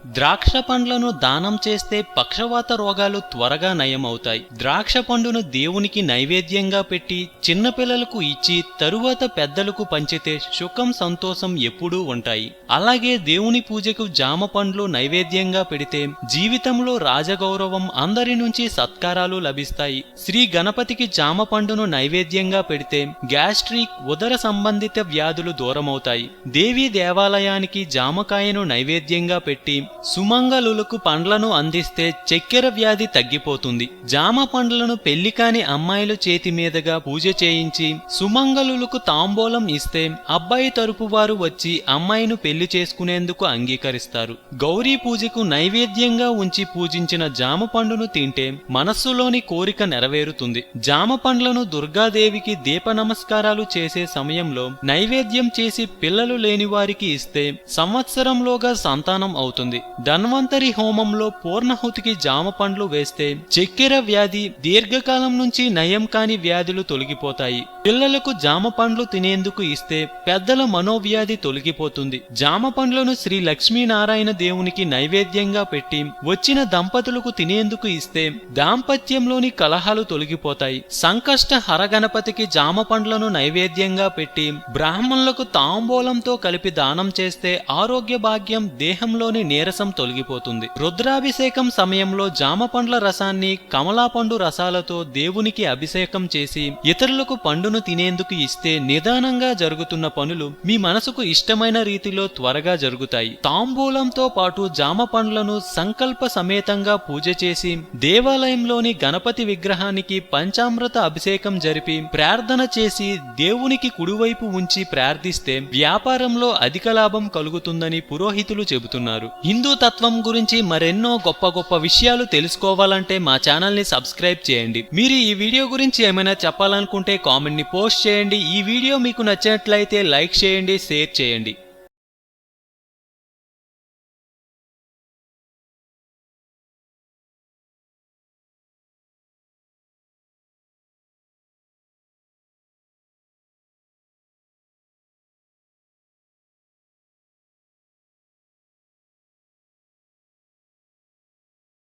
ద్రాక్ష పండ్లను దానం చేస్తే పక్షవాత రోగాలు త్వరగా నయమవుతాయి. ద్రాక్ష పండును దేవునికి నైవేద్యంగా పెట్టి చిన్నపిల్లలకు ఇచ్చి తరువాత పెద్దలకు పంచితే సుఖం సంతోషం ఎప్పుడూ ఉంటాయి. అలాగే దేవుని పూజకు జామ పండ్లు నైవేద్యంగా పెడితే జీవితంలో రాజగౌరవం, అందరి నుంచి సత్కారాలు లభిస్తాయి. శ్రీ గణపతికి జామ పండును నైవేద్యంగా పెడితే గ్యాస్ట్రిక్, ఉదర సంబంధిత వ్యాధులు దూరమవుతాయి. దేవీ దేవాలయానికి జామకాయను నైవేద్యంగా పెట్టి సుమంగళులకు పండ్లను అందిస్తే చక్కెర వ్యాధి తగ్గిపోతుంది. జామ పండ్లను పెళ్లి కాని అమ్మాయిల చేతి మీదుగా పూజ చేయించి సుమంగళులకు తాంబూలం ఇస్తే అబ్బాయి తరపు వారు వచ్చి అమ్మాయిను పెళ్లి చేసుకునేందుకు అంగీకరిస్తారు. గౌరీ పూజకు నైవేద్యంగా ఉంచి పూజించిన జామ పండును తింటే మనస్సులోని కోరిక నెరవేరుతుంది. జామ పండ్లను దుర్గాదేవికి దీప నమస్కారాలు చేసే సమయంలో నైవేద్యం చేసి పిల్లలు లేని వారికి ఇస్తే సంవత్సరంలోగా సంతానం అవుతుంది. ధన్వంతరి హోమంలో పూర్ణహుతికి జామ పండ్లు వేస్తే చక్కెర వ్యాధి, దీర్ఘకాలం నుంచి నయం కాని వ్యాధులు తొలగిపోతాయి. పిల్లలకు జామ పండ్లు తినేందుకు ఇస్తే పెద్దల మనోవ్యాధి తొలగిపోతుంది. జామ పండ్లను శ్రీ లక్ష్మీనారాయణ దేవునికి నైవేద్యంగా పెట్టి వచ్చిన దంపతులకు తినేందుకు ఇస్తే దాంపత్యంలోని కలహాలు తొలగిపోతాయి. సంకష్ట హరగణపతికి జామ పండ్లను నైవేద్యంగా పెట్టి బ్రాహ్మణులకు తాంబూలంతో కలిపి దానం చేస్తే ఆరోగ్య భాగ్యం, దేహంలోని నీరసం తొలగిపోతుంది. రుద్రాభిషేకం సమయంలో జామ పండ్ల రసాన్ని కమలాపండు రసాలతో దేవునికి అభిషేకం చేసి ఇతరులకు పండును తినేందుకు ఇస్తే నిదానంగా జరుగుతున్న పనులు మీ మనసుకు ఇష్టమైన రీతిలో త్వరగా జరుగుతాయి. తాంబూలంతో పాటు జామ పండ్లను సంకల్ప సమేతంగా పూజ చేసి దేవాలయంలోని గణపతి విగ్రహానికి పంచామృత అభిషేకం జరిపి ప్రార్థన చేసి దేవునికి కుడివైపు ఉంచి ప్రార్థిస్తే వ్యాపారంలో అధిక లాభం కలుగుతుందని పురోహితులు చెబుతున్నారు. హిందూ తత్వం గురించి మరెన్నో గొప్ప గొప్ప విషయాలు తెలుసుకోవాలంటే మా ఛానల్ ని సబ్స్క్రైబ్ చేయండి. మీరు ఈ వీడియో గురించి ఏమైనా చెప్పాలనుకుంటే కామెంట్ ని పోస్ట్ చేయండి. ఈ వీడియో మీకు నచ్చినట్లయితే లైక్ చేయండి, షేర్ చేయండి.